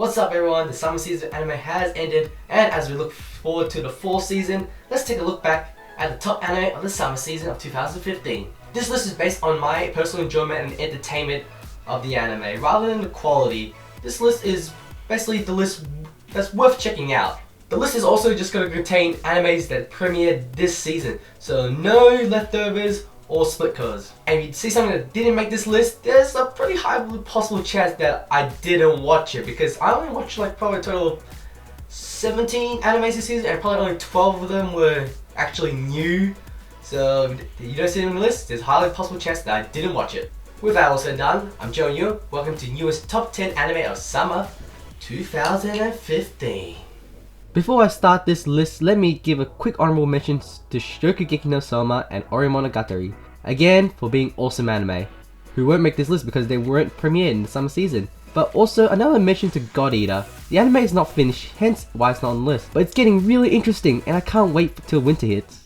What's up everyone, the summer season of anime has ended, and as we look forward to the fall season, let's take a look back at the top anime of the summer season of 2015. This list is based on my personal enjoyment and entertainment of the anime, rather than the quality. This list is basically the list that's worth checking out. The list is also just going to contain animes that premiered this season, so no leftovers or split colors. And if you see something that didn't make this list, there's a pretty high possible chance that I didn't watch it, because I only watched like probably a total of 17 animes this season, and probably only 12 of them were actually new. So if you don't see it on the list, there's a highly possible chance that I didn't watch it. With that all said and done, I'm Joe Yu. Welcome to newest top 10 anime of summer 2015. Before I start this list, let me give a quick honorable mention to Shokugeki no Soma and Orimonogatari, again for being awesome anime, who won't make this list because they weren't premiered in the summer season. But also another mention to God Eater. The anime is not finished, hence why it's not on the list, but it's getting really interesting and I can't wait till winter hits.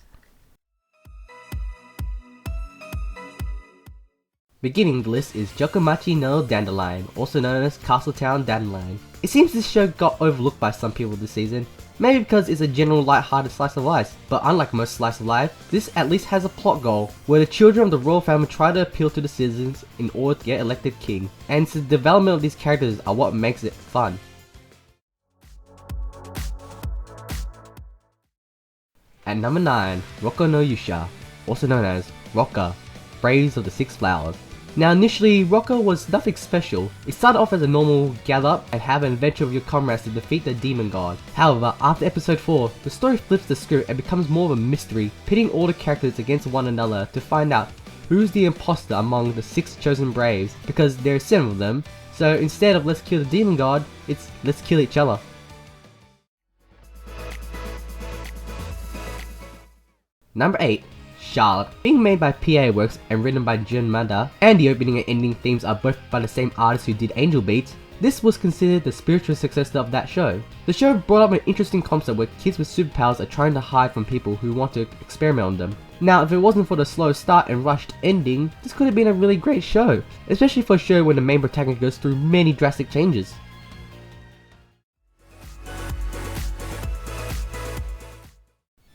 Beginning the list is Jokomachi no Dandelion, also known as Castletown Dandelion. It seems this show got overlooked by some people this season, maybe because it's a general light-hearted slice of life, but unlike most slice of life, this at least has a plot goal, where the children of the royal family try to appeal to the citizens in order to get elected king, and it's the development of these characters are what makes it fun. At number 9, Rokka no Yuusha, also known as Rokka, Braves of the Six Flowers. Now initially, Rokka was nothing special. It started off as a normal gather up and have an adventure with your comrades to defeat the demon god. However, after episode 4, the story flips the script and becomes more of a mystery, pitting all the characters against one another to find out who's the imposter among the 6 chosen braves, because there are 7 of them, so instead of let's kill the demon god, it's let's kill each other. Number 8. Charlotte. Being made by PA Works and written by Jun Mada, and the opening and ending themes are both by the same artist who did Angel Beats, this was considered the spiritual successor of that show. The show brought up an interesting concept where kids with superpowers are trying to hide from people who want to experiment on them. Now, if it wasn't for the slow start and rushed ending, this could have been a really great show, especially for a show when the main protagonist goes through many drastic changes.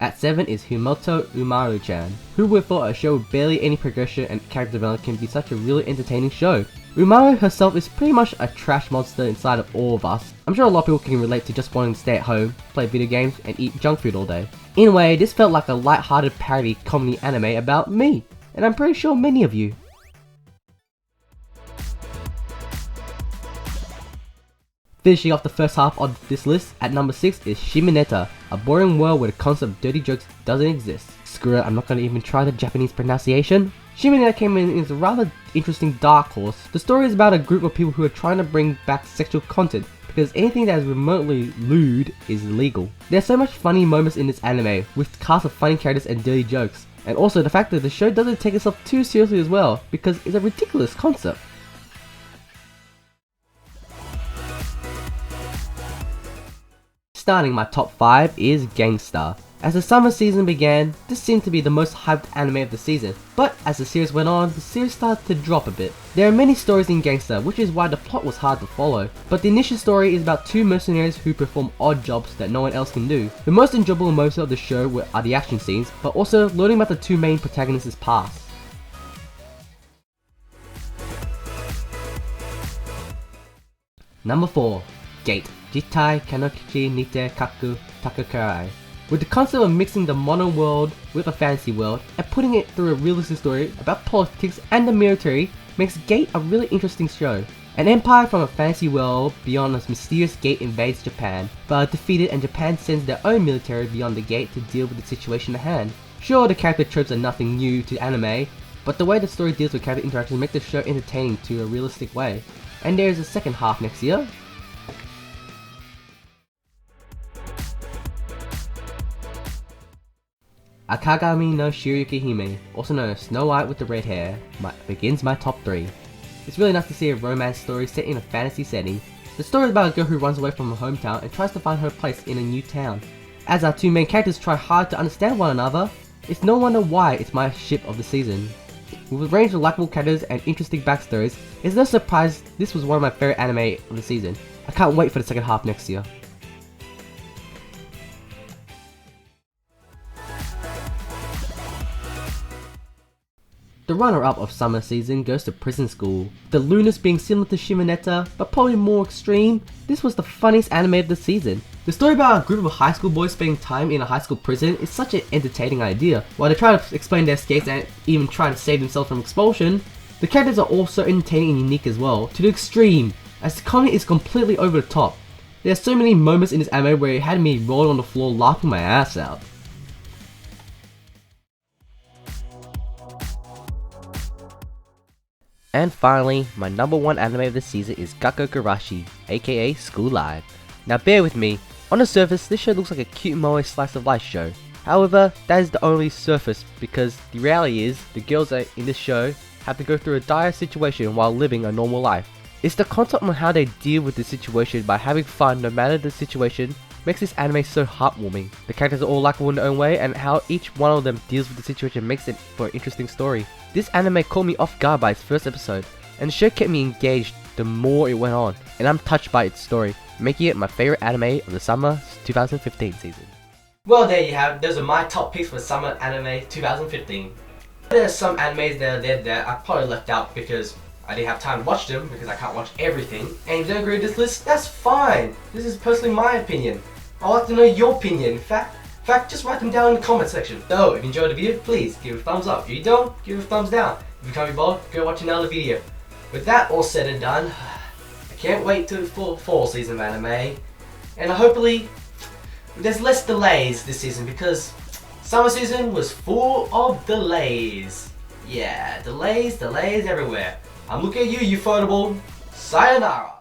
At 7 is Himoto Umaru-chan. Who would have thought a show with barely any progression and character development can be such a really entertaining show? Umaru herself is pretty much a trash monster inside of all of us. I'm sure a lot of people can relate to just wanting to stay at home, play video games, and eat junk food all day. In a way, this felt like a light-hearted parody comedy anime about me, and I'm pretty sure many of you. Finishing off the first half of this list, at number 6 is Shimoneta, a boring world where the concept of dirty jokes doesn't exist. Screw it, I'm not gonna even try the Japanese pronunciation. Shimoneta came in as a rather interesting dark horse. The story is about a group of people who are trying to bring back sexual content, because anything that is remotely lewd is illegal. There's so much funny moments in this anime, with cast of funny characters and dirty jokes, and also the fact that the show doesn't take itself too seriously as well, because it's a ridiculous concept. Starting my top 5 is Gangsta. As the summer season began, this seemed to be the most hyped anime of the season, but as the series went on, the series started to drop a bit. There are many stories in Gangsta, which is why the plot was hard to follow, but the initial story is about 2 mercenaries who perform odd jobs that no one else can do. The most enjoyable moments of the show are the action scenes, but also learning about the 2 main protagonists' past. Number 4. Gate. Jitai Kanokichi Nite Kaku Takakurai. With the concept of mixing the modern world with a fantasy world and putting it through a realistic story about politics and the military makes Gate a really interesting show. An empire from a fantasy world beyond a mysterious gate invades Japan, but are defeated and Japan sends their own military beyond the gate to deal with the situation at hand. Sure, the character tropes are nothing new to anime, but the way the story deals with character interactions makes the show entertaining to a realistic way. And there is a second half next year. Akagami no Shiryuki Hime, also known as Snow White with the red hair, begins my top 3. It's really nice to see a romance story set in a fantasy setting. The story is about a girl who runs away from her hometown and tries to find her place in a new town. As our 2 main characters try hard to understand one another, it's no wonder why it's my ship of the season. With a range of likable characters and interesting backstories, it's no surprise this was one of my favorite anime of the season. I can't wait for the second half next year. The runner-up of summer season goes to Prison School. The Lunas being similar to Shimoneta, but probably more extreme, this was the funniest anime of the season. The story about a group of high school boys spending time in a high school prison is such an entertaining idea. While they try to explain their escapes and even try to save themselves from expulsion, the characters are also entertaining and unique as well, to the extreme, as the comedy is completely over the top. There are so many moments in this anime where it had me rolling on the floor laughing my ass out. And finally, my number one anime of the season is Gakkou Gurashi, aka School Live. Now bear with me, on the surface this show looks like a cute moe slice of life show. However, that is the only surface, because the reality is the girls that in this show have to go through a dire situation while living a normal life. It's the concept on how they deal with the situation by having fun no matter the situation makes this anime so heartwarming. The characters are all likable in their own way, and how each one of them deals with the situation makes it for an interesting story. This anime caught me off guard by its first episode, and the show kept me engaged the more it went on, and I'm touched by its story, making it my favourite anime of the summer 2015 season. Well, there you have it. Those are my top picks for summer anime 2015. There are some animes that I probably left out because I didn't have time to watch them, because I can't watch everything. And if you don't agree with this list, that's fine. This is personally my opinion. I'd like to know your opinion. In fact, just write them down in the comment section. So, if you enjoyed the video, please give it a thumbs up. If you don't, give it a thumbs down. If you can't be bothered, go watch another video. With that all said and done, I can't wait till the fall season of anime. And hopefully, there's less delays this season, because summer season was full of delays. Yeah, delays everywhere. I'm looking at you, Ufotable. Sayonara.